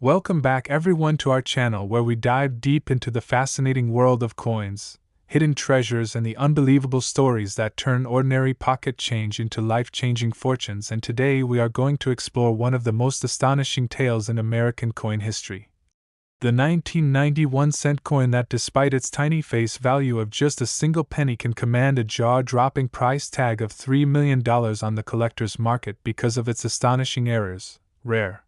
Welcome back everyone to our channel where we dive deep into the fascinating world of coins, hidden treasures and the unbelievable stories that turn ordinary pocket change into life-changing fortunes, and today we are going to explore one of the most astonishing tales in American coin history. The 1991 cent coin that, despite its tiny face value of just a single penny, can command a jaw-dropping price tag of $3 million on the collector's market because of its astonishing errors, rare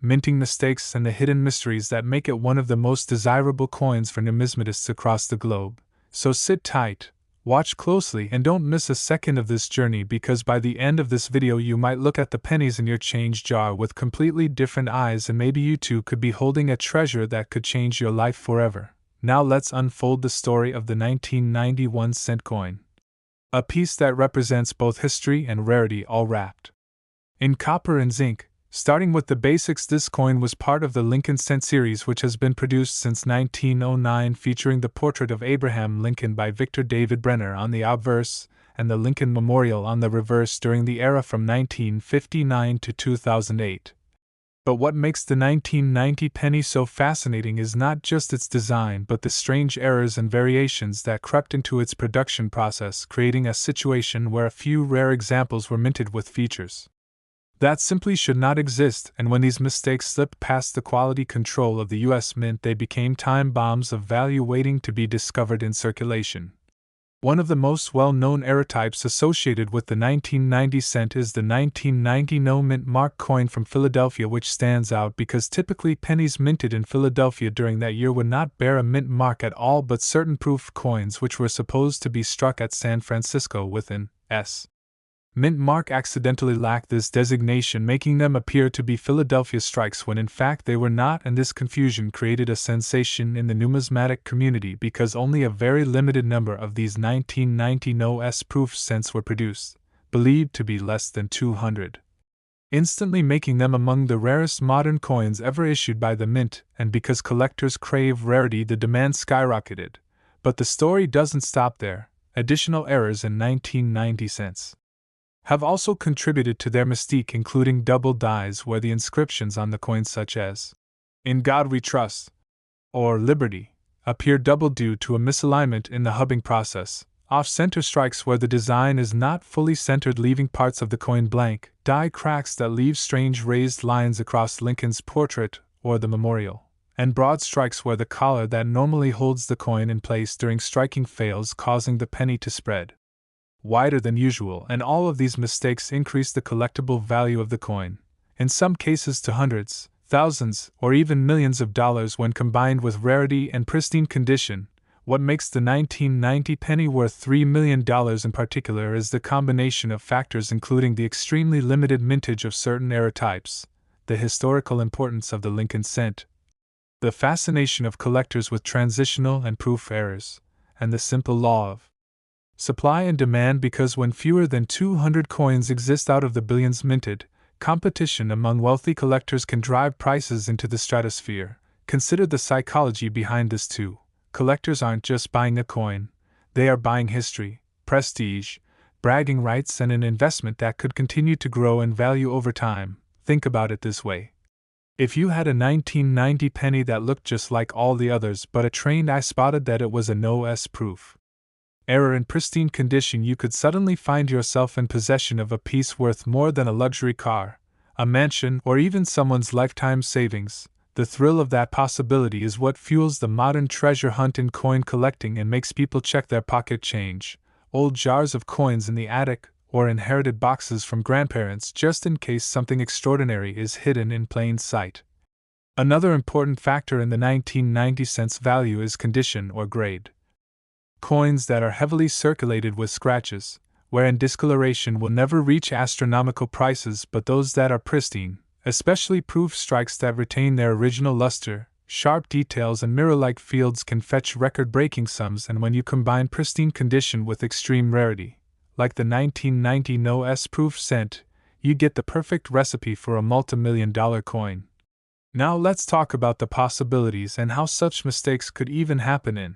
minting mistakes, and the hidden mysteries that make it one of the most desirable coins for numismatists across the globe. So sit tight, watch closely, and don't miss a second of this journey, because by the end of this video you might look at the pennies in your change jar with completely different eyes, and maybe you too could be holding a treasure that could change your life forever. Now let's unfold the story of the 1991 cent coin. A piece that represents both history and rarity, all wrapped in copper and zinc. Starting with the basics, this coin was part of the Lincoln Cent series, which has been produced since 1909, featuring the portrait of Abraham Lincoln by Victor David Brenner on the obverse and the Lincoln Memorial on the reverse during the era from 1959 to 2008. But what makes the 1990 penny so fascinating is not just its design, but the strange errors and variations that crept into its production process, creating a situation where a few rare examples were minted with features that simply should not exist, and when these mistakes slipped past the quality control of the U.S. Mint, they became time bombs of value waiting to be discovered in circulation. One of the most well-known error types associated with the 1990 cent is the 1990 no mint mark coin from Philadelphia, which stands out because typically pennies minted in Philadelphia during that year would not bear a mint mark at all, but certain proof coins which were supposed to be struck at San Francisco with an S mint mark accidentally lacked this designation, making them appear to be Philadelphia strikes when in fact they were not, and this confusion created a sensation in the numismatic community because only a very limited number of these 1990 no S proof cents were produced, believed to be less than 200, instantly making them among the rarest modern coins ever issued by the Mint. And because collectors crave rarity, the demand skyrocketed. But the story doesn't stop there. Additional errors in 1990 cents have also contributed to their mystique, including double dies where the inscriptions on the coins such as "In God We Trust" or "Liberty" appear double due to a misalignment in the hubbing process, off-center strikes where the design is not fully centered leaving parts of the coin blank, die cracks that leave strange raised lines across Lincoln's portrait or the memorial, and broad strikes where the collar that normally holds the coin in place during striking fails, causing the penny to spread wider than usual, and all of these mistakes increase the collectible value of the coin, in some cases to hundreds, thousands, or even millions of dollars when combined with rarity and pristine condition. What makes the 1990 penny worth $3 million in particular is the combination of factors, including the extremely limited mintage of certain error types, the historical importance of the Lincoln cent, the fascination of collectors with transitional and proof errors, and the simple law of supply and demand, because when fewer than 200 coins exist out of the billions minted, competition among wealthy collectors can drive prices into the stratosphere. Consider the psychology behind this too. Collectors aren't just buying a coin, they are buying history, prestige, bragging rights, and an investment that could continue to grow in value over time. Think about it this way. If you had a 1990 penny that looked just like all the others, but a trained eye spotted that it was a no S proof error in pristine condition, you could suddenly find yourself in possession of a piece worth more than a luxury car, a mansion, or even someone's lifetime savings. The thrill of that possibility is what fuels the modern treasure hunt in coin collecting and makes people check their pocket change, old jars of coins in the attic, or inherited boxes from grandparents just in case something extraordinary is hidden in plain sight. Another important factor in the 1990 cents value is condition or grade. Coins that are heavily circulated with scratches, wherein discoloration will never reach astronomical prices, but those that are pristine, especially proof strikes that retain their original luster, sharp details, and mirror-like fields, can fetch record-breaking sums. And when you combine pristine condition with extreme rarity, like the 1990 no S proof cent, you get the perfect recipe for a multi-million-dollar coin. Now let's talk about the possibilities and how such mistakes could even happen in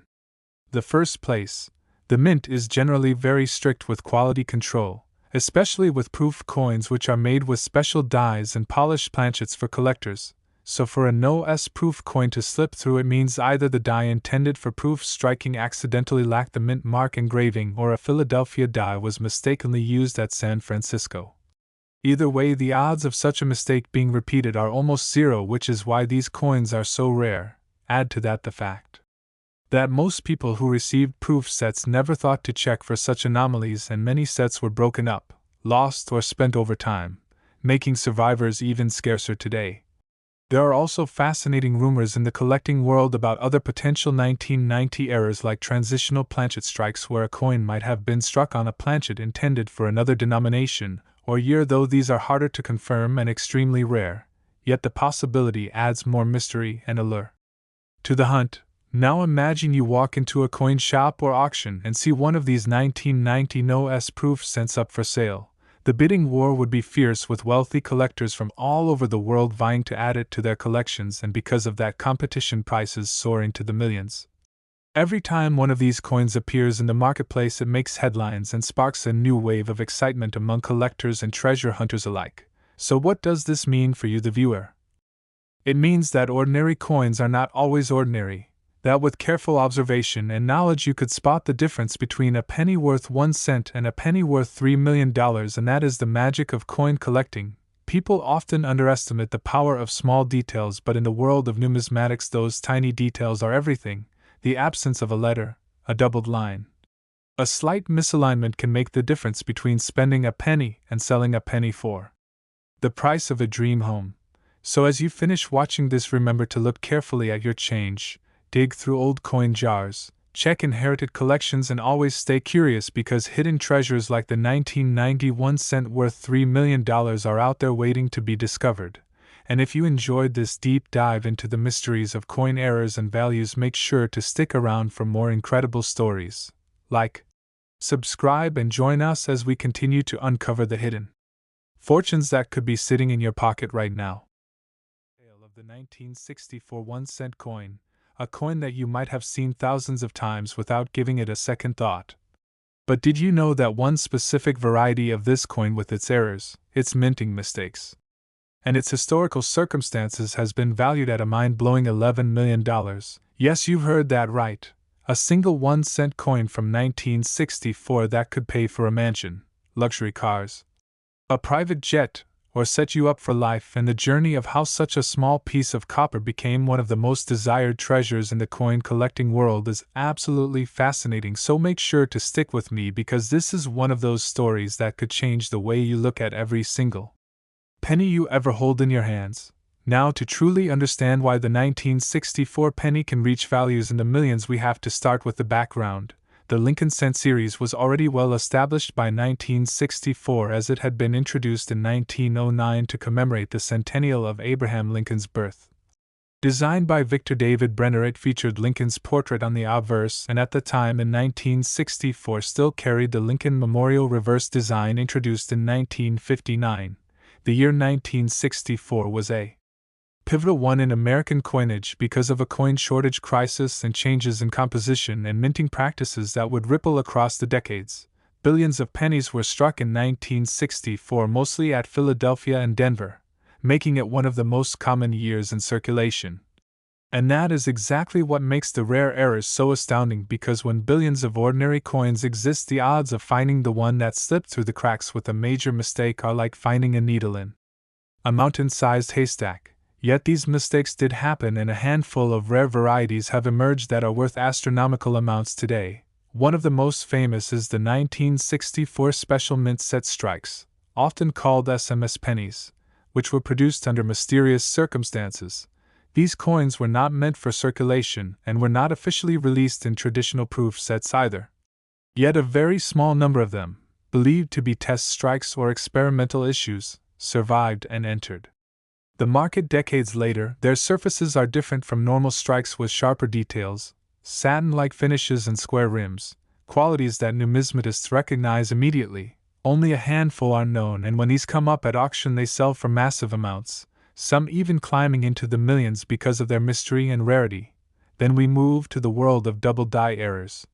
the first place. The Mint is generally very strict with quality control, especially with proof coins, which are made with special dies and polished planchets for collectors. so for a no-S proof coin to slip through, it means either the die intended for proof striking accidentally lacked the mint mark engraving or a Philadelphia die was mistakenly used at San Francisco. Either way, the odds of such a mistake being repeated are almost zero, which is why these coins are so rare. Add to that the fact that most people who received proof sets never thought to check for such anomalies, and many sets were broken up, lost, or spent over time, making survivors even scarcer today. There are also fascinating rumors in the collecting world about other potential 1990 errors, like transitional planchet strikes, where a coin might have been struck on a planchet intended for another denomination or year. Though these are harder to confirm and extremely rare, yet the possibility adds more mystery and allure to the hunt. Now imagine you walk into a coin shop or auction and see one of these 1990 no-S proof cents up for sale. The bidding war would be fierce, with wealthy collectors from all over the world vying to add it to their collections, and because of that competition, prices soaring to the millions. Every time one of these coins appears in the marketplace, it makes headlines and sparks a new wave of excitement among collectors and treasure hunters alike. So what does this mean for you, the viewer? It means that ordinary coins are not always ordinary, that with careful observation and knowledge you could spot the difference between a penny worth 1 cent and a penny worth $3 million, and that is the magic of coin collecting. People often underestimate the power of small details, but in the world of numismatics, those tiny details are everything. The absence of a letter, a doubled line, a slight misalignment can make the difference between spending a penny and selling a penny for the price of a dream home. So as you finish watching this, remember to look carefully at your change, dig through old coin jars, check inherited collections, and always stay curious, because hidden treasures like the 1991 cent worth $3 million are out there waiting to be discovered. And if you enjoyed this deep dive into the mysteries of coin errors and values, make sure to stick around for more incredible stories. Like, subscribe, and join us as we continue to uncover the hidden fortunes that could be sitting in your pocket right now. Tale of the 1964 1-cent coin, a coin that you might have seen thousands of times without giving it a second thought. But did you know that one specific variety of this coin, with its errors, its minting mistakes, and its historical circumstances, has been valued at a mind-blowing $11 million? Yes, you've heard that right. A single 1-cent coin from 1964 that could pay for a mansion, luxury cars, a private jet, or set you up for life. And the journey of how such a small piece of copper became one of the most desired treasures in the coin collecting world is absolutely fascinating. So make sure to stick with me, because this is one of those stories that could change the way you look at every single penny you ever hold in your hands. Now, to truly understand why the 1964 penny can reach values in the millions, we have to start with the background. The Lincoln cent series was already well established by 1964, as it had been introduced in 1909 to commemorate the centennial of Abraham Lincoln's birth. Designed by Victor David Brenner, it featured Lincoln's portrait on the obverse, and at the time in 1964 still carried the Lincoln Memorial reverse design introduced in 1959. The year 1964 was a pivotal one in American coinage because of a coin shortage crisis and changes in composition and minting practices that would ripple across the decades. Billions of pennies were struck in 1964, mostly at Philadelphia and Denver, making it one of the most common years in circulation. And that is exactly what makes the rare errors so astounding, because when billions of ordinary coins exist, the odds of finding the one that slipped through the cracks with a major mistake are like finding a needle in a mountain-sized haystack. Yet these mistakes did happen, and a handful of rare varieties have emerged that are worth astronomical amounts today. One of the most famous is the 1964 Special Mint Set strikes, often called SMS pennies, which were produced under mysterious circumstances. These coins were not meant for circulation and were not officially released in traditional proof sets either. Yet a very small number of them, believed to be test strikes or experimental issues, survived and entered the market decades later. Their surfaces are different from normal strikes, with sharper details, satin-like finishes, and square rims, qualities that numismatists recognize immediately. Only a handful are known, and when these come up at auction they sell for massive amounts, some even climbing into the millions because of their mystery and rarity. Then we move to the world of double die errors,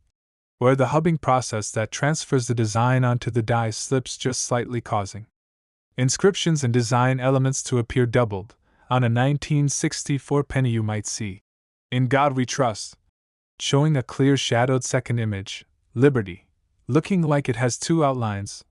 where the hubbing process that transfers the design onto the die slips just slightly, causing inscriptions and design elements to appear doubled, On a 1964 penny you might see, "In God We Trust," showing a clear shadowed second image, "Liberty," looking like it has two outlines,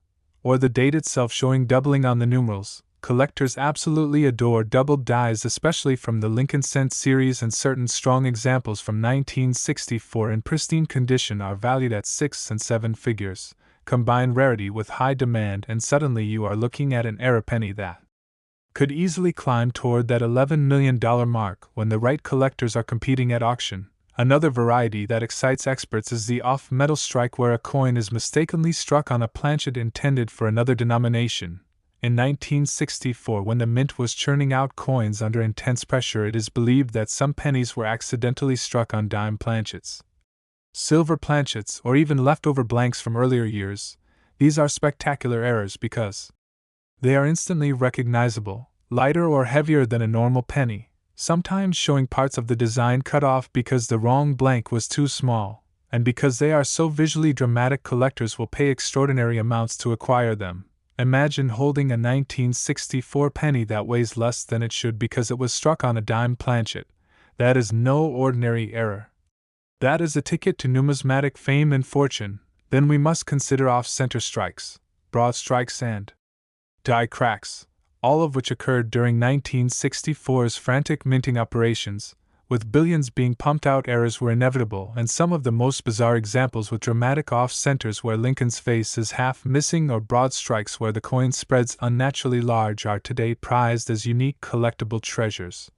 or the date itself showing doubling on the numerals. Collectors absolutely adore doubled dies, especially from the Lincoln Cent series, and certain strong examples from 1964 in pristine condition are valued at 6 and 7 figures. Combine rarity with high demand and suddenly you are looking at an era penny that could easily climb toward that $11 million mark when the right collectors are competing at auction. Another variety that excites experts is the off-metal strike, where a coin is mistakenly struck on a planchet intended for another denomination. In 1964, when the mint was churning out coins under intense pressure, it is believed that some pennies were accidentally struck on dime planchets, silver planchets, or even leftover blanks from earlier years. These are spectacular errors because they are instantly recognizable, lighter or heavier than a normal penny, sometimes showing parts of the design cut off because the wrong blank was too small, and because they are so visually dramatic, collectors will pay extraordinary amounts to acquire them. Imagine holding a 1964 penny that weighs less than it should because it was struck on a dime planchet. That is no ordinary error. That is a ticket to numismatic fame and fortune. Then we must consider off-center strikes, broad strikes, and die cracks, all of which occurred during 1964's frantic minting operations. With billions being pumped out, errors were inevitable, and some of the most bizarre examples with dramatic off-centers where Lincoln's face is half missing, or broad strikes where the coin spreads unnaturally large, are today prized as unique collectible treasures.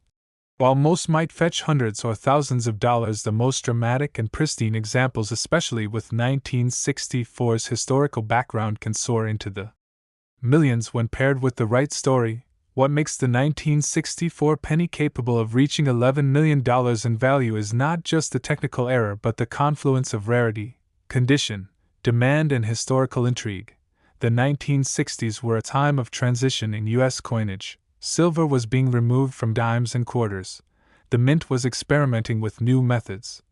While most might fetch hundreds or thousands of dollars, the most dramatic and pristine examples, especially with 1964's historical background, can soar into the millions when paired with the right story. What makes the 1964 penny capable of reaching $11 million in value is not just the technical error but the confluence of rarity, condition, demand, and historical intrigue. The 1960s were a time of transition in U.S. coinage. Silver was being removed from dimes and quarters. The mint was experimenting with new methods,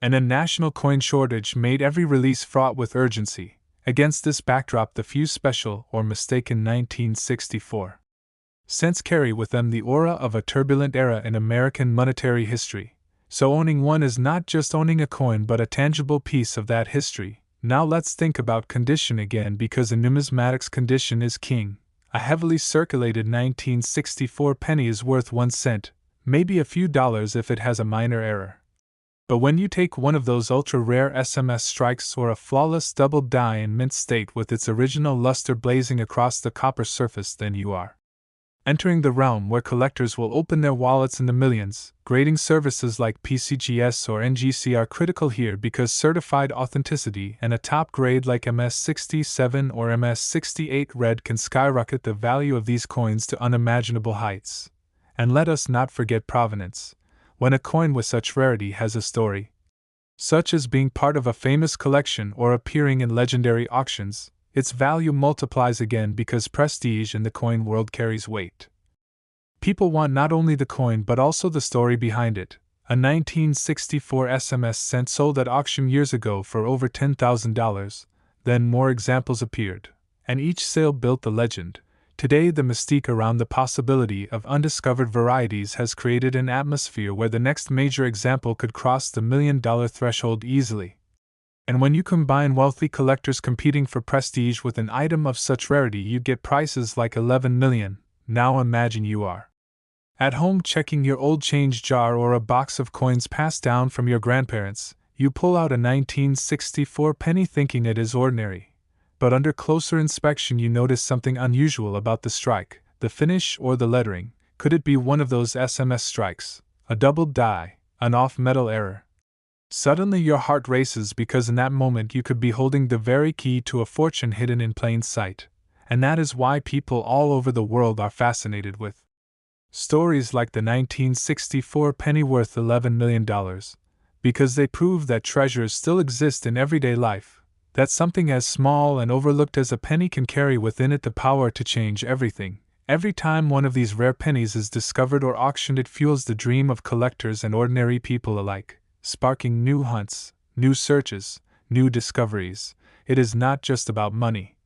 and a national coin shortage made every release fraught with urgency. Against this backdrop, the few special or mistaken 1964 cents carry with them the aura of a turbulent era in American monetary history. So owning one is not just owning a coin but a tangible piece of that history. Now let's think about condition again, because in numismatics condition is king. A heavily circulated 1964 penny is worth 1 cent, maybe a few dollars if it has a minor error. But when you take one of those ultra-rare SMS strikes or a flawless double die in mint state with its original luster blazing across the copper surface, then you are entering the realm where collectors will open their wallets in the millions. Grading services like PCGS or NGC are critical here because certified authenticity and a top grade like MS67 or MS68 red can skyrocket the value of these coins to unimaginable heights. And let us not forget provenance. When a coin with such rarity has a story, such as being part of a famous collection or appearing in legendary auctions, its value multiplies again because prestige in the coin world carries weight. People want not only the coin but also the story behind it. A 1964 SMS cent sold at auction years ago for over $10,000. Then more examples appeared, and each sale built the legend. Today, the mystique around the possibility of undiscovered varieties has created an atmosphere where the next major example could cross the $1 million threshold easily. And when you combine wealthy collectors competing for prestige with an item of such rarity, you get prices like $11 million. Now imagine you are at home checking your old change jar or a box of coins passed down from your grandparents. You pull out a 1964 penny thinking it is ordinary. But under closer inspection you notice something unusual about the strike, the finish, or the lettering. Could it be one of those SMS strikes, a doubled die, an off-metal error? Suddenly your heart races because in that moment you could be holding the very key to a fortune hidden in plain sight. And that is why people all over the world are fascinated with stories like the 1964 penny worth $11 million, because they prove that treasures still exist in everyday life, that something as small and overlooked as a penny can carry within it the power to change everything. Every time one of these rare pennies is discovered or auctioned, it fuels the dream of collectors and ordinary people alike, sparking new hunts, new searches, new discoveries. It is not just about money.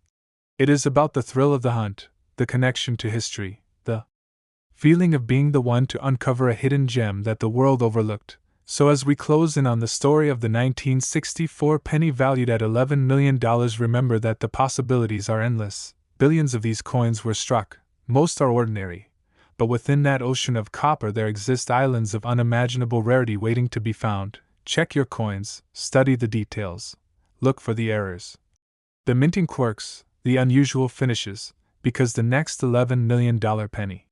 It is about the thrill of the hunt, the connection to history, the feeling of being the one to uncover a hidden gem that the world overlooked. So as we close in on the story of the 1964 penny valued at $11 million, remember that the possibilities are endless. Billions of these coins were struck. Most are ordinary. But within that ocean of copper there exist islands of unimaginable rarity waiting to be found. Check your coins, study the details. Look for the errors, the minting quirks, the unusual finishes, because the next $11 million penny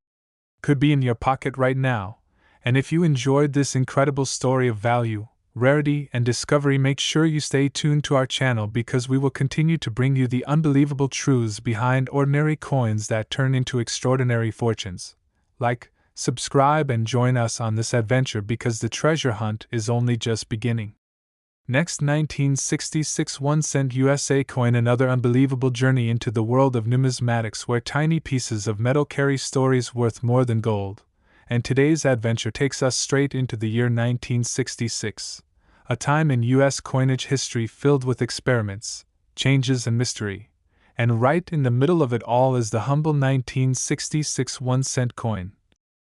could be in your pocket right now. And if you enjoyed this incredible story of value, rarity, and discovery, make sure you stay tuned to our channel because we will continue to bring you the unbelievable truths behind ordinary coins that turn into extraordinary fortunes. Like, subscribe, and join us on this adventure because the treasure hunt is only just beginning. Next, 1966 1-cent USA coin, another unbelievable journey into the world of numismatics where tiny pieces of metal carry stories worth more than gold. And today's adventure takes us straight into the year 1966, a time in U.S. coinage history filled with experiments, changes, and mystery. And right in the middle of it all is the humble 1966 1-cent coin.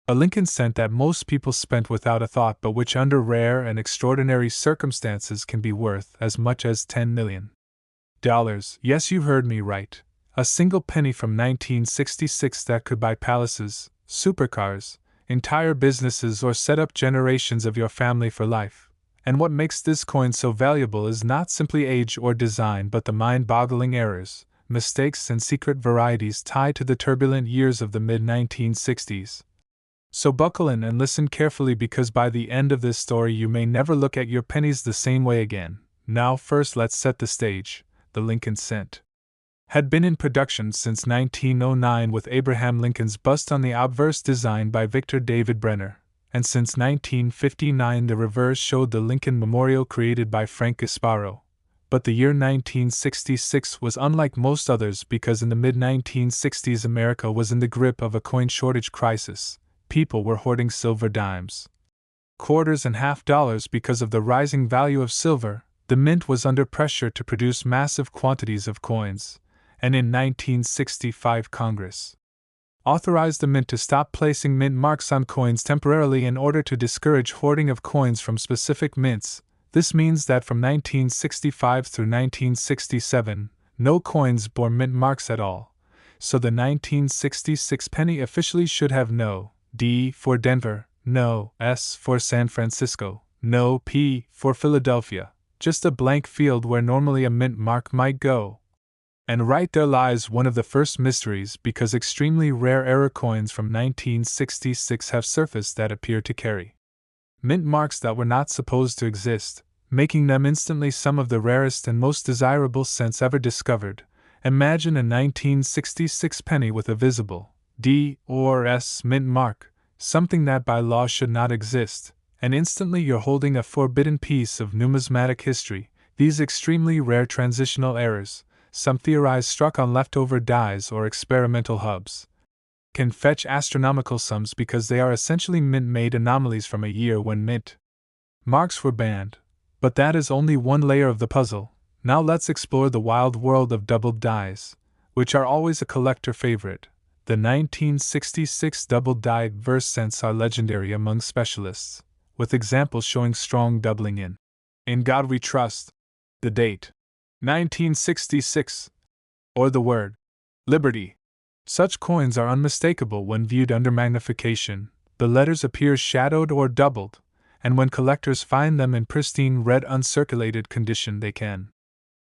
A Lincoln cent that most people spent without a thought, but which under rare and extraordinary circumstances can be worth as much as $10 million. Yes, you heard me right. A single penny from 1966 that could buy palaces, supercars, entire businesses, or set up generations of your family for life. And what makes this coin so valuable is not simply age or design, but the mind-boggling errors, mistakes, and secret varieties tied to the turbulent years of the mid-1960s. So buckle in and listen carefully because by the end of this story you may never look at your pennies the same way again. Now first let's set the stage. The Lincoln cent had been in production since 1909 with Abraham Lincoln's bust on the obverse designed by Victor David Brenner, and since 1959 the reverse showed the Lincoln Memorial created by Frank Gasparo. But the year 1966 was unlike most others because in the mid-1960s America was in the grip of a coin shortage crisis. People were hoarding silver dimes, quarters, and half dollars because of the rising value of silver. The mint was under pressure to produce massive quantities of coins, and in 1965 Congress authorized the mint to stop placing mint marks on coins temporarily in order to discourage hoarding of coins from specific mints. This means that from 1965 through 1967, no coins bore mint marks at all. So the 1966 penny officially should have no D for Denver, no S for San Francisco, no P for Philadelphia, just a blank field where normally a mint mark might go. And right there lies one of the first mysteries because extremely rare error coins from 1966 have surfaced that appear to carry mint marks that were not supposed to exist, making them instantly some of the rarest and most desirable cents ever discovered. Imagine a 1966 penny with a visible D or S mint mark, something that by law should not exist, and instantly you're holding a forbidden piece of numismatic history. These extremely rare transitional errors, some theorize struck on leftover dies or experimental hubs, can fetch astronomical sums because they are essentially mint-made anomalies from a year when mint marks were banned. But that is only one layer of the puzzle. Now let's explore the wild world of doubled dies, which are always a collector favorite. The 1966 double-dyed verse cents are legendary among specialists, with examples showing strong doubling in "In God We Trust," the date 1966, or the word "Liberty." Such coins are unmistakable when viewed under magnification. The letters appear shadowed or doubled, and when collectors find them in pristine red uncirculated condition they can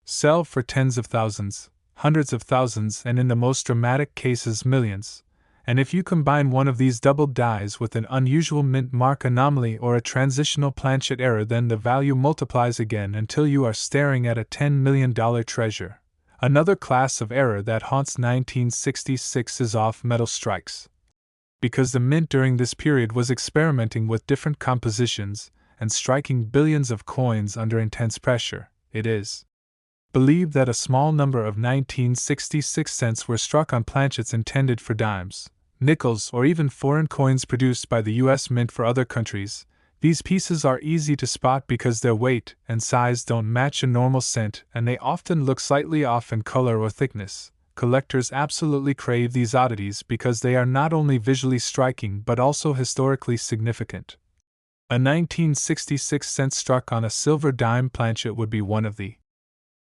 sell for tens of thousands, hundreds of thousands, and in the most dramatic cases millions. And if you combine one of these doubled dies with an unusual mint mark anomaly or a transitional planchet error, then the value multiplies again until you are staring at a $10 million treasure. Another class of error that haunts 1966 is off-metal strikes. Because the mint during this period was experimenting with different compositions and striking billions of coins under intense pressure, it is believed that a small number of 1966 cents were struck on planchets intended for dimes, nickels, or even foreign coins produced by the U.S. Mint for other countries. These pieces are easy to spot because their weight and size don't match a normal cent, and they often look slightly off in color or thickness. collectors absolutely crave these oddities because they are not only visually striking but also historically significant. A 1966 cent struck on a silver dime planchet would be one of the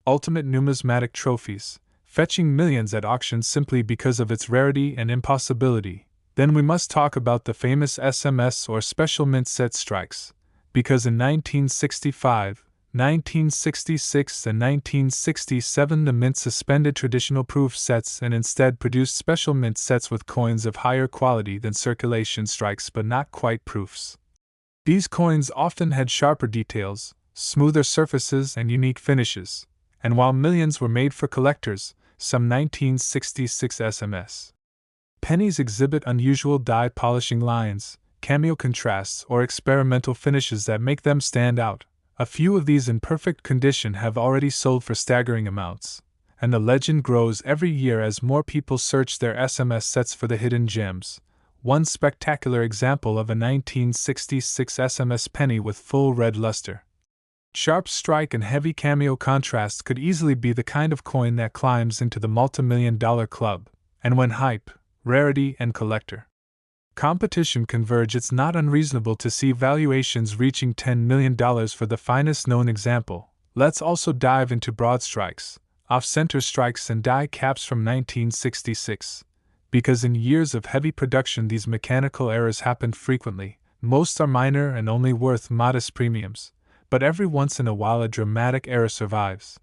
ultimate numismatic trophies, fetching millions at auction simply because of its rarity and impossibility. Then we must talk about the famous SMS or special mint set strikes, because in 1965, 1966 and 1967 the mint suspended traditional proof sets and instead produced special mint sets with coins of higher quality than circulation strikes but not quite proofs. These coins often had sharper details, smoother surfaces and unique finishes, and while millions were made for collectors, some 1966 SMS pennies exhibit unusual dye polishing lines, cameo contrasts or experimental finishes that make them stand out. A few of these in perfect condition have already sold for staggering amounts, and the legend grows every year as more people search their SMS sets for the hidden gems. One spectacular example of a 1966 SMS penny with full red luster, sharp strike and heavy cameo contrast could easily be the kind of coin that climbs into the multi-million-dollar club, and when hype, rarity and collector competition converge, it's not unreasonable to see valuations reaching $10 million for the finest known example. Let's also dive into broad strikes, off-center strikes and die caps from 1966. Because in years of heavy production these mechanical errors happened frequently. Most are minor and only worth modest premiums, but every once in a while a dramatic error survives.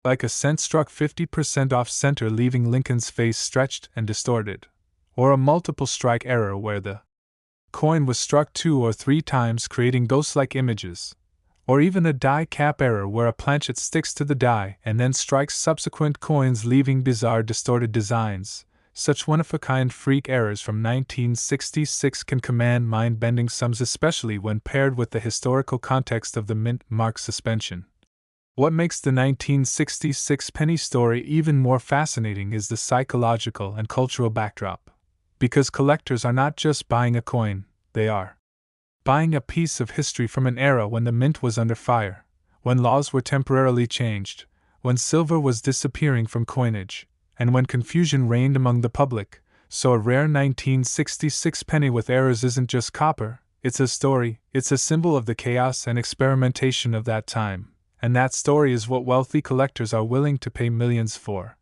Like a cent struck 50% off-center leaving Lincoln's face stretched and distorted, or a multiple strike error where the coin was struck 2 or 3 times creating ghost-like images, or even a die cap error where a planchet sticks to the die and then strikes subsequent coins leaving bizarre distorted designs. Such one-of-a-kind freak errors from 1966 can command mind-bending sums, especially when paired with the historical context of the mint mark suspension. What makes the 1966 penny story even more fascinating is the psychological and cultural backdrop. Because collectors are not just buying a coin, they are buying a piece of history from an era when the mint was under fire, when laws were temporarily changed, when silver was disappearing from coinage, and when confusion reigned among the public. So a rare 1966 penny with errors isn't just copper, it's a story, it's a symbol of the chaos and experimentation of that time, and that story is what wealthy collectors are willing to pay millions for.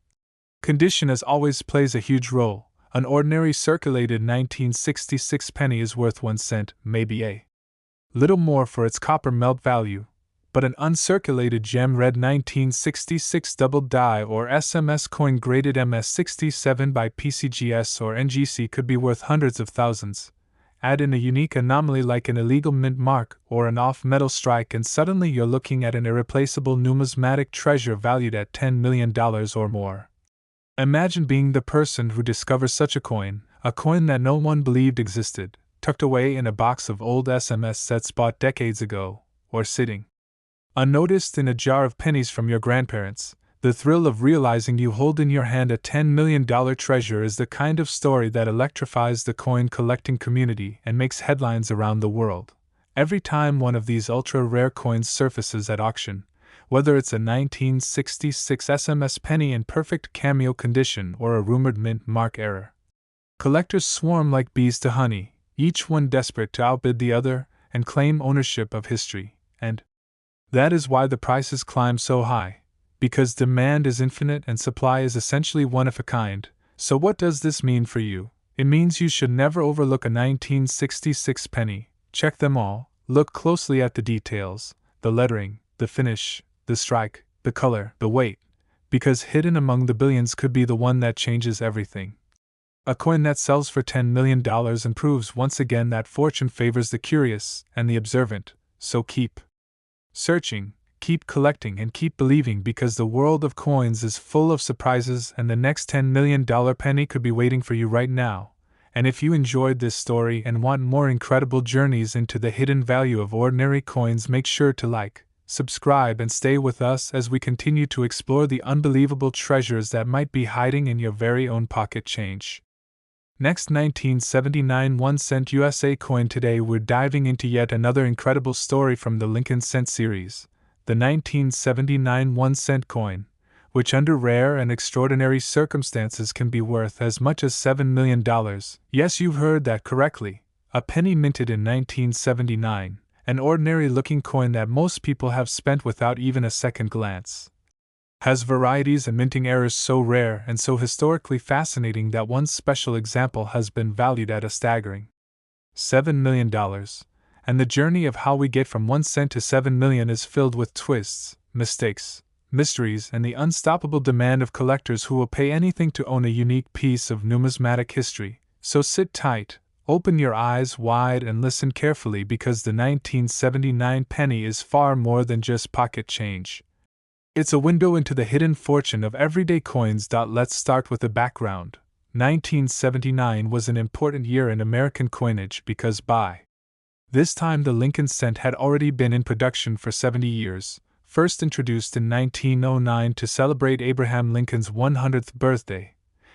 Condition as always plays a huge role. An ordinary circulated 1966 penny is worth 1 cent, maybe a little more for its copper melt value, but an uncirculated gem red 1966 double die or SMS coin graded MS67 by PCGS or NGC could be worth hundreds of thousands. Add in a unique anomaly like an illegal mint mark or an off-metal strike and suddenly you're looking at an irreplaceable numismatic treasure valued at $10 million or more. Imagine being the person who discovers such a coin that no one believed existed, tucked away in a box of old SMS sets bought decades ago, or sitting unnoticed in a jar of pennies from your grandparents. The thrill of realizing you hold in your hand a $10 million treasure is the kind of story that electrifies the coin collecting community and makes headlines around the world. Every time one of these ultra-rare coins surfaces at auction, whether it's a 1966 SMS penny in perfect cameo condition or a rumored mint mark error, collectors swarm like bees to honey, each one desperate to outbid the other and claim ownership of history, and that is why the prices climb so high, because demand is infinite and supply is essentially one of a kind. So what does this mean for you? It means you should never overlook a 1966 penny. Check them all, look closely at the details, the lettering, the finish, the strike, the color, the weight, because hidden among the billions could be the one that changes everything. A coin that sells for $10 million and proves once again that fortune favors the curious and the observant, so keep searching, keep collecting and keep believing because the world of coins is full of surprises and the next $10 million penny could be waiting for you right now. And if you enjoyed this story and want more incredible journeys into the hidden value of ordinary coins, make sure to like, subscribe and stay with us as we continue to explore the unbelievable treasures that might be hiding in your very own pocket change. Next, 1979 1 cent USA coin. Today we're diving into yet another incredible story from the Lincoln Cent series, the 1979 1 cent coin, which under rare and extraordinary circumstances can be worth as much as $7 million. Yes, you've heard that correctly. A penny minted in 1979, an ordinary-looking coin that most people have spent without even a second glance, has varieties and minting errors so rare and so historically fascinating that one special example has been valued at a staggering $7 million. And the journey of how we get from 1 cent to 7 million is filled with twists, mistakes, mysteries, and the unstoppable demand of collectors who will pay anything to own a unique piece of numismatic history. So sit tight, open your eyes wide, and listen carefully, because the 1979 penny is far more than just pocket change. It's a window into the hidden fortune of everyday coins. Let's start with the background. 1979 was an important year in American coinage because by this time the Lincoln cent had already been in production for 70 years, first introduced in 1909 to celebrate Abraham Lincoln's 100th birthday,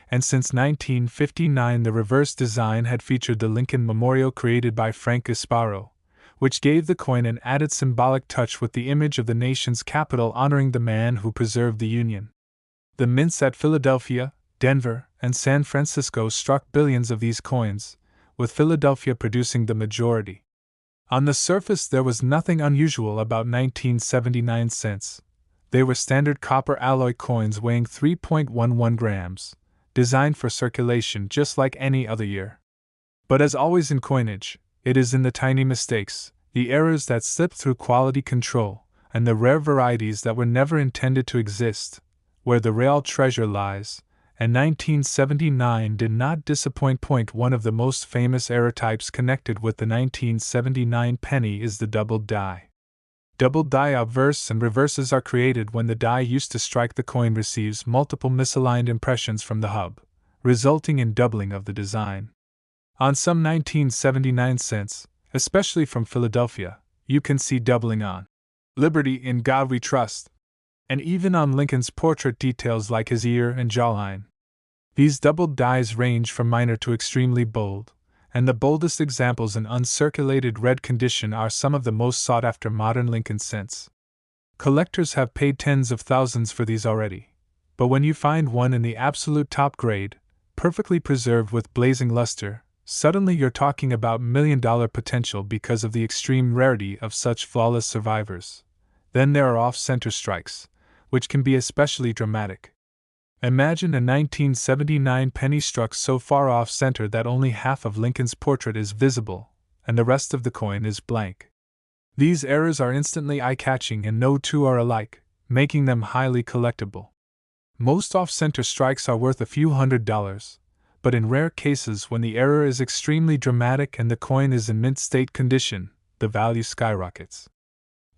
and since 1959 the reverse design had featured the Lincoln Memorial created by Frank Gasparo, which gave the coin an added symbolic touch with the image of the nation's capital honoring the man who preserved the Union. The mints at Philadelphia, Denver, and San Francisco struck billions of these coins, with Philadelphia producing the majority. On the surface there was nothing unusual about 1979 cents. They were standard copper alloy coins weighing 3.11 grams, designed for circulation just like any other year. But as always in coinage, it is in the tiny mistakes, the errors that slip through quality control, and the rare varieties that were never intended to exist, where the real treasure lies, and 1979 did not disappoint. One of the most famous error types connected with the 1979 penny is the doubled die. Doubled die obverse and reverses are created when the die used to strike the coin receives multiple misaligned impressions from the hub, resulting in doubling of the design. On some 1979 cents, especially from Philadelphia, you can see doubling on Liberty, in God We Trust, and even on Lincoln's portrait details like his ear and jawline. These doubled dies range from minor to extremely bold, and the boldest examples in uncirculated red condition are some of the most sought-after modern Lincoln cents. Collectors have paid tens of thousands for these already, but when you find one in the absolute top grade, perfectly preserved with blazing luster, suddenly you're talking about million-dollar potential because of the extreme rarity of such flawless survivors. Then there are off-center strikes, which can be especially dramatic. Imagine a 1979 penny struck so far off-center that only half of Lincoln's portrait is visible, and the rest of the coin is blank. These errors are instantly eye-catching, and no two are alike, making them highly collectible. Most off-center strikes are worth a few $100s, but in rare cases when the error is extremely dramatic and the coin is in mint state condition, the value skyrockets.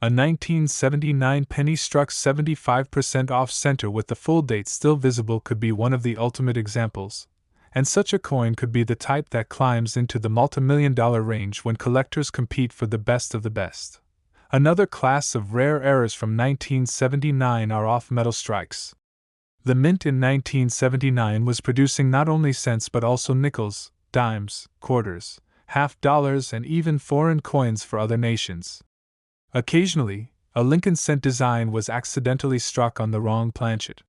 A 1979 penny struck 75% off-center with the full date still visible could be one of the ultimate examples, and such a coin could be the type that climbs into the multi-million-dollar range when collectors compete for the best of the best. Another class of rare errors from 1979 are off-metal strikes. The mint in 1979 was producing not only cents but also nickels, dimes, quarters, half-dollars, and even foreign coins for other nations. Occasionally, a Lincoln cent design was accidentally struck on the wrong planchet.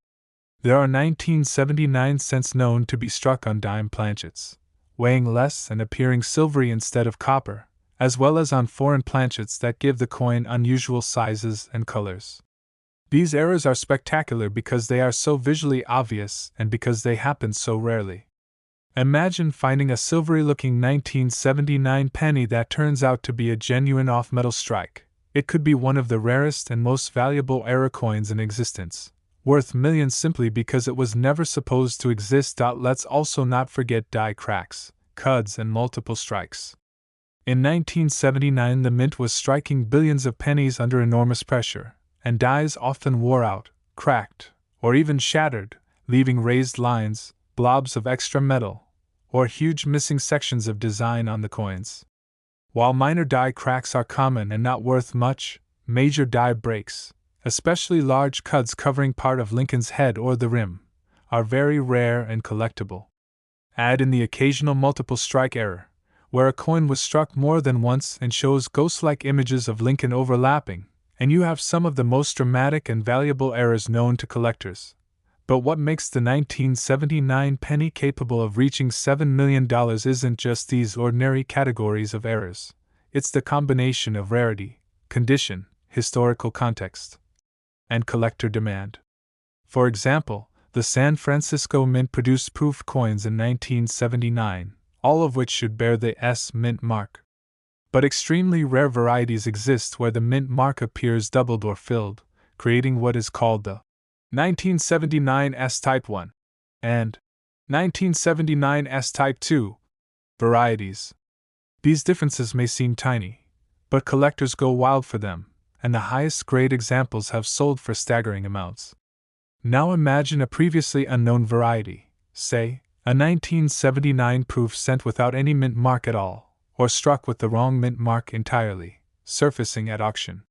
There are 1979 cents known to be struck on dime planchets, weighing less and appearing silvery instead of copper, as well as on foreign planchets that give the coin unusual sizes and colors. These errors are spectacular because they are so visually obvious and because they happen so rarely. Imagine finding a silvery-looking 1979 penny that turns out to be a genuine off-metal strike. It could be one of the rarest and most valuable error coins in existence, worth millions simply because it was never supposed to exist. Let's also not forget die cracks, cuds, and multiple strikes. In 1979, the mint was striking billions of pennies under enormous pressure, and dies often wore out, cracked, or even shattered, leaving raised lines, blobs of extra metal, or huge missing sections of design on the coins. While minor die cracks are common and not worth much, major die breaks, especially large cuds covering part of Lincoln's head or the rim, are very rare and collectible. Add in the occasional multiple strike error, where a coin was struck more than once and shows ghost-like images of Lincoln overlapping, and you have some of the most dramatic and valuable errors known to collectors. But what makes the 1979 penny capable of reaching $7 million isn't just these ordinary categories of errors. It's the combination of rarity, condition, historical context, and collector demand. For example, the San Francisco Mint produced proof coins in 1979, all of which should bear the S Mint mark. But extremely rare varieties exist where the Mint mark appears doubled or filled, creating what is called the 1979 S-Type 1 and 1979 S-Type 2 varieties. These differences may seem tiny, but collectors go wild for them, and the highest grade examples have sold for staggering amounts. Now imagine a previously unknown variety, say, a 1979 proof sent without any mint mark at all, or struck with the wrong mint mark entirely, surfacing at auction.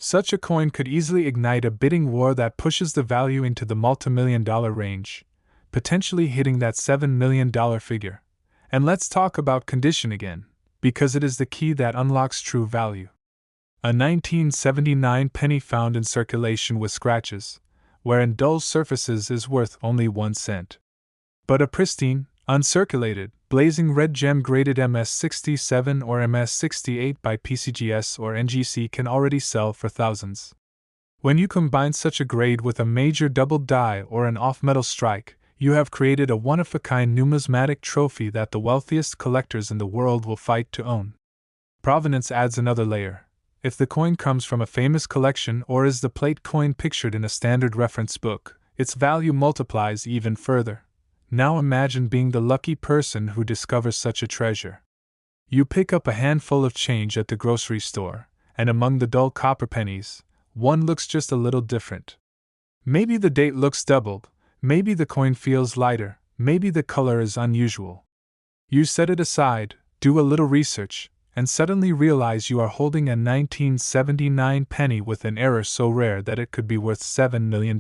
Such a coin could easily ignite a bidding war that pushes the value into the multi-million-dollar range, potentially hitting that $7 million figure. And let's talk about condition again, because it is the key that unlocks true value. A 1979 penny found in circulation with scratches, wherein dull surfaces is worth only 1 cent. But a pristine, uncirculated, blazing red gem graded MS67 or MS68 by PCGS or NGC can already sell for thousands. When you combine such a grade with a major double die or an off-metal strike, you have created a one-of-a-kind numismatic trophy that the wealthiest collectors in the world will fight to own. Provenance adds another layer. If the coin comes from a famous collection or is the plate coin pictured in a standard reference book, its value multiplies even further. Now imagine being the lucky person who discovers such a treasure. You pick up a handful of change at the grocery store, and among the dull copper pennies, one looks just a little different. Maybe the date looks doubled, maybe the coin feels lighter, maybe the color is unusual. You set it aside, do a little research, and suddenly realize you are holding a 1979 penny with an error so rare that it could be worth $7 million.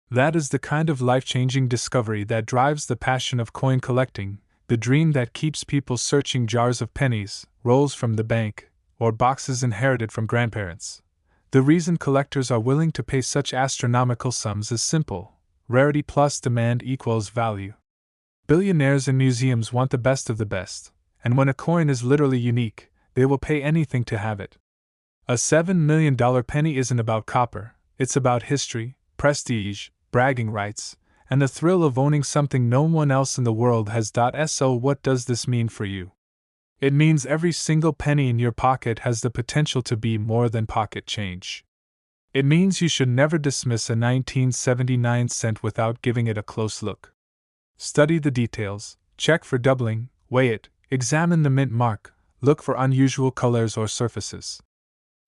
That is the kind of life-changing discovery that drives the passion of coin collecting, the dream that keeps people searching jars of pennies, rolls from the bank, or boxes inherited from grandparents. The reason collectors are willing to pay such astronomical sums is simple: rarity plus demand equals value. Billionaires and museums want the best of the best, and when a coin is literally unique, they will pay anything to have it. A $7 million penny isn't about copper, it's about history, prestige, bragging rights, and the thrill of owning something no one else in the world has. So what does this mean for you? It means every single penny in your pocket has the potential to be more than pocket change. It means you should never dismiss a 1979 cent without giving it a close look. Study the details, check for doubling, weigh it, examine the mint mark, look for unusual colors or surfaces.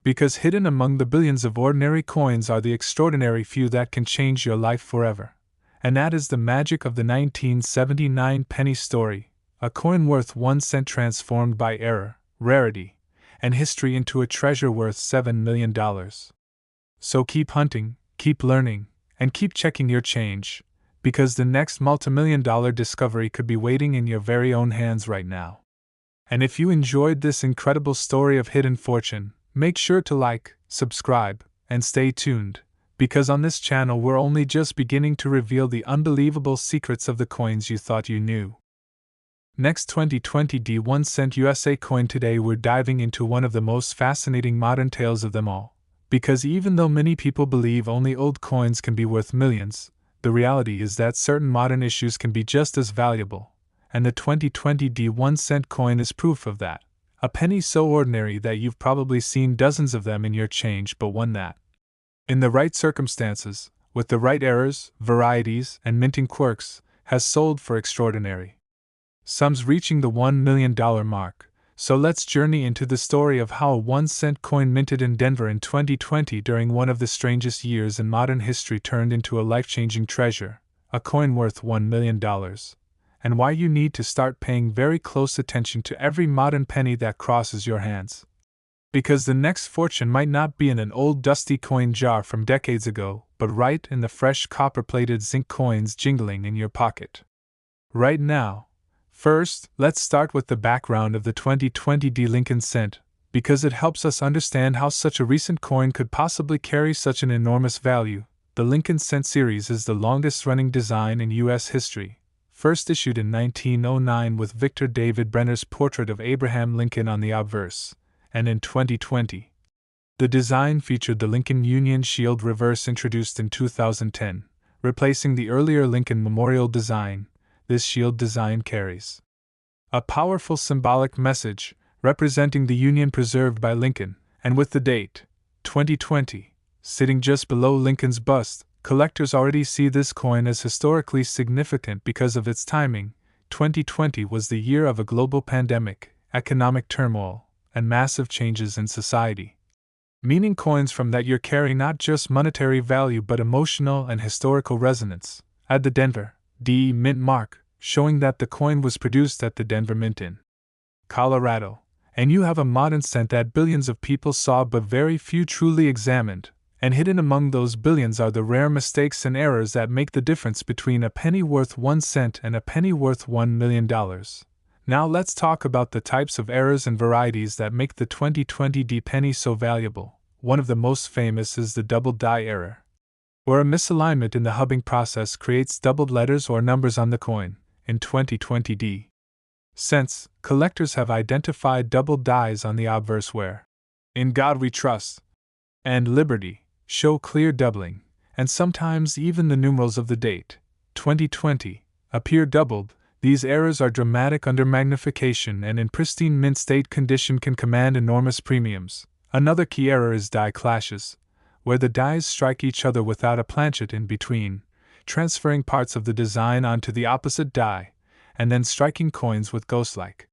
Because hidden among the billions of ordinary coins are the extraordinary few that can change your life forever. And that is the magic of the 1979 penny story, a coin worth 1 cent transformed by error, rarity, and history into a treasure worth $7 million. So keep hunting, keep learning, and keep checking your change, because the next multimillion-dollar discovery could be waiting in your very own hands right now. And if you enjoyed this incredible story of hidden fortune, make sure to like, subscribe, and stay tuned, because on this channel we're only just beginning to reveal the unbelievable secrets of the coins you thought you knew. Next 2020 D1 cent USA coin. Today we're diving into one of the most fascinating modern tales of them all, because even though many people believe only old coins can be worth millions, the reality is that certain modern issues can be just as valuable, and the 2020 D1 cent coin is proof of that. A penny so ordinary that you've probably seen dozens of them in your change, but one that, in the right circumstances, with the right errors, varieties, and minting quirks, has sold for extraordinary sums reaching the $1 million mark. So let's journey into the story of how a 1 cent coin minted in Denver in 2020 during one of the strangest years in modern history turned into a life-changing treasure, a coin worth $1 million. And why you need to start paying very close attention to every modern penny that crosses your hands. Because the next fortune might not be in an old dusty coin jar from decades ago, but right in the fresh copper-plated zinc coins jingling in your pocket right now. First, let's start with the background of the 2020 D Lincoln cent, because it helps us understand how such a recent coin could possibly carry such an enormous value. The Lincoln Cent series is the longest-running design in U.S. history, first issued in 1909 with Victor David Brenner's portrait of Abraham Lincoln on the obverse, and in 2020. The design featured the Lincoln Union Shield reverse introduced in 2010, replacing the earlier Lincoln Memorial design. This shield design carries a powerful symbolic message representing the Union preserved by Lincoln, and with the date, 2020, sitting just below Lincoln's bust, collectors already see this coin as historically significant because of its timing. 2020 was the year of a global pandemic, economic turmoil, and massive changes in society. Meaning coins from that year carry not just monetary value but emotional and historical resonance. Add the Denver D Mint mark, showing that the coin was produced at the Denver Mint in Colorado, and you have a modern cent that billions of people saw but very few truly examined, and hidden among those billions are the rare mistakes and errors that make the difference between a penny worth 1 cent and a penny worth $1 million. Now let's talk about the types of errors and varieties that make the 2020 D penny so valuable. One of the most famous is the double die error, where a misalignment in the hubbing process creates doubled letters or numbers on the coin. In 2020 D cents, collectors have identified doubled dies on the obverse where "In God We Trust" and "Liberty" show clear doubling, and sometimes even the numerals of the date, 2020, appear doubled. These errors are dramatic under magnification and in pristine mint state condition can command enormous premiums. Another key error is die clashes, where the dies strike each other without a planchet in between, transferring parts of the design onto the opposite die, and then striking coins with ghost-like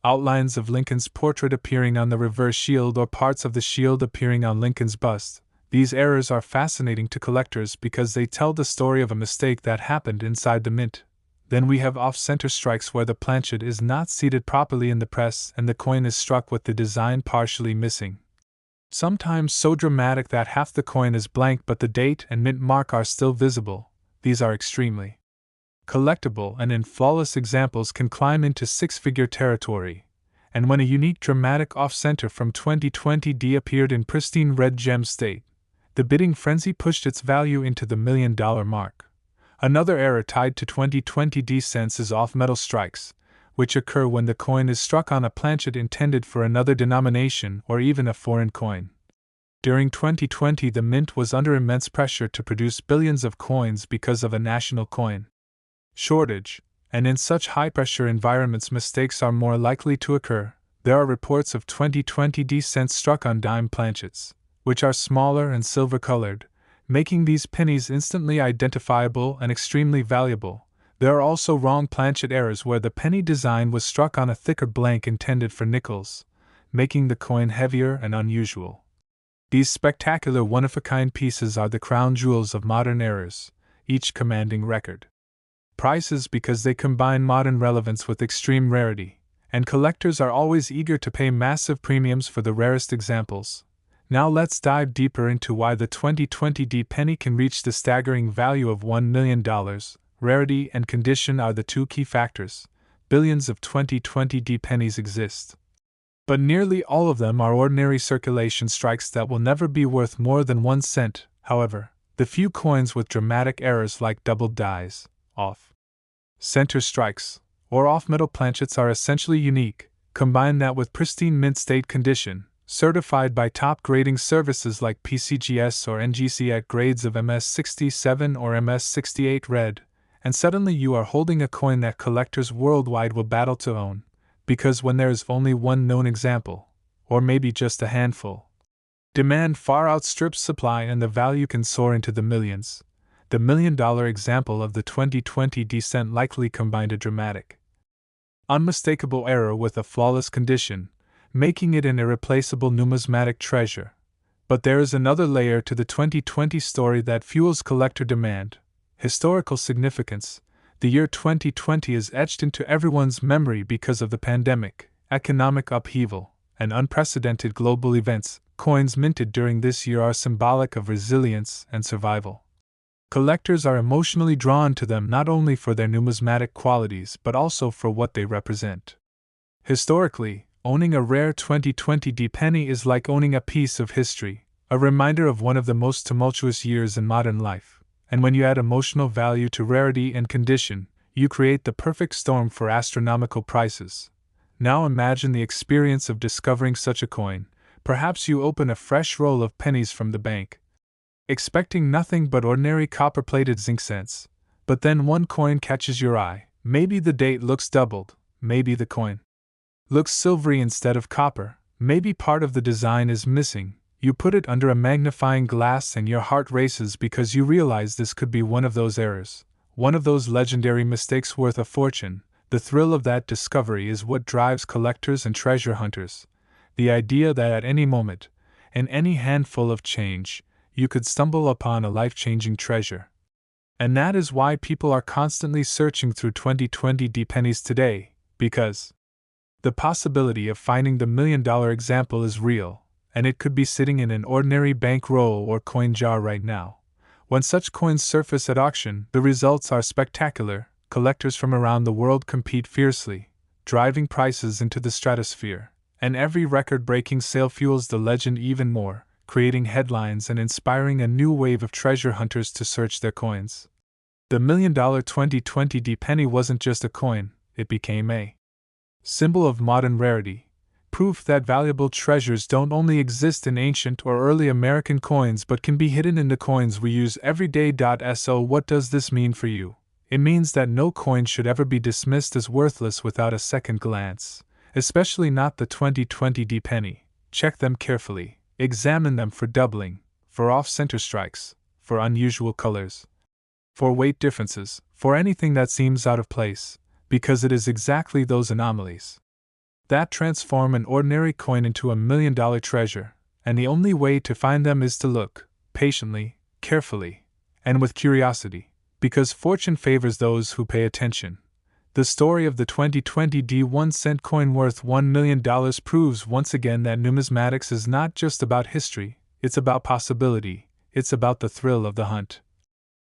outlines of Lincoln's portrait appearing on the reverse shield or parts of the shield appearing on Lincoln's bust. These errors are fascinating to collectors because they tell the story of a mistake that happened inside the mint. Then we have off-center strikes where the planchet is not seated properly in the press and the coin is struck with the design partially missing. Sometimes so dramatic that half the coin is blank but the date and mint mark are still visible. These are extremely collectible and in flawless examples can climb into six-figure territory. And when a unique dramatic off-center from 2020 D appeared in pristine red gem state, the bidding frenzy pushed its value into the $1 million mark. Another error tied to 2020 D cents is off-metal strikes, which occur when the coin is struck on a planchet intended for another denomination or even a foreign coin. During 2020, the mint was under immense pressure to produce billions of coins because of a national coin shortage, and in such high-pressure environments mistakes are more likely to occur. There are reports of 2020 D cents struck on dime planchets, which are smaller and silver-colored, making these pennies instantly identifiable and extremely valuable. There are also wrong planchet errors where the penny design was struck on a thicker blank intended for nickels, making the coin heavier and unusual. These spectacular one-of-a-kind pieces are the crown jewels of modern errors, each commanding record prices because they combine modern relevance with extreme rarity, and collectors are always eager to pay massive premiums for the rarest examples. Now let's dive deeper into why the 2020 D penny can reach the staggering value of $1 million. Rarity and condition are the two key factors. Billions of 2020 D pennies exist, but nearly all of them are ordinary circulation strikes that will never be worth more than 1 cent. However, the few coins with dramatic errors like doubled dies, off-center strikes, or off-metal planchets are essentially unique. Combine that with pristine mint state condition, certified by top grading services like PCGS or NGC at grades of MS67 or MS68 red, and suddenly you are holding a coin that collectors worldwide will battle to own, because when there is only one known example, or maybe just a handful, demand far outstrips supply and the value can soar into the millions. The $1 million example of the 2020 D cent likely combined a dramatic, unmistakable error with a flawless condition, making it an irreplaceable numismatic treasure. But there is another layer to the 2020 story that fuels collector demand: historical significance. The year 2020 is etched into everyone's memory because of the pandemic, economic upheaval, and unprecedented global events. Coins minted during this year are symbolic of resilience and survival. Collectors are emotionally drawn to them not only for their numismatic qualities but also for what they represent. Historically, owning a rare 2020 D penny is like owning a piece of history. A reminder of one of the most tumultuous years in modern life, and when you add emotional value to rarity and condition, you create the perfect storm for astronomical prices. Now imagine the experience of discovering such a coin. Perhaps you open a fresh roll of pennies from the bank, expecting nothing but ordinary copper-plated zinc cents. But then one coin catches your eye. Maybe the date looks doubled, maybe the coin looks silvery instead of copper, maybe part of the design is missing. You put it under a magnifying glass and your heart races because you realize this could be one of those errors, one of those legendary mistakes worth a fortune. The thrill of that discovery is what drives collectors and treasure hunters. The idea that at any moment, in any handful of change, you could stumble upon a life-changing treasure. And that is why people are constantly searching through 2020 pennies today, because the possibility of finding the $1,000,000 example is real, and it could be sitting in an ordinary bank roll or coin jar right now. When such coins surface at auction, the results are spectacular. Collectors from around the world compete fiercely, driving prices into the stratosphere, and every record-breaking sale fuels the legend even more, creating headlines and inspiring a new wave of treasure hunters to search their coins. The $1,000,000 2020 penny wasn't just a coin, it became a symbol of modern rarity, proof that valuable treasures don't only exist in ancient or early American coins but can be hidden in the coins we use every day. So what does this mean for you? It means that no coin should ever be dismissed as worthless without a second glance, especially not the 2020 penny. Check them carefully, examine them for doubling, for off-center strikes, for unusual colors, for weight differences, for anything that seems out of place, because it is exactly those anomalies that transform an ordinary coin into a $1,000,000 treasure, and the only way to find them is to look, patiently, carefully, and with curiosity, because fortune favors those who pay attention. The story of the 2020 1-cent coin worth $1,000,000 proves once again that numismatics is not just about history, it's about possibility, it's about the thrill of the hunt.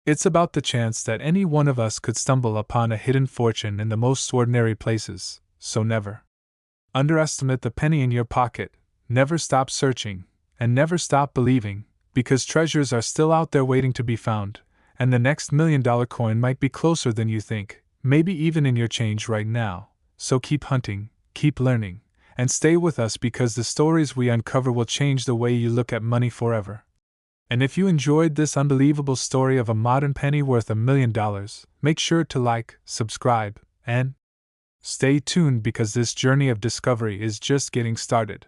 It's about the chance that any one of us could stumble upon a hidden fortune in the most ordinary places, so never underestimate the penny in your pocket, never stop searching, and never stop believing, because treasures are still out there waiting to be found, and the next $1,000,000 coin might be closer than you think, maybe even in your change right now. So keep hunting, keep learning, and stay with us because the stories we uncover will change the way you look at money forever. And if you enjoyed this unbelievable story of a modern penny worth $1,000,000, make sure to like, subscribe, and stay tuned because this journey of discovery is just getting started.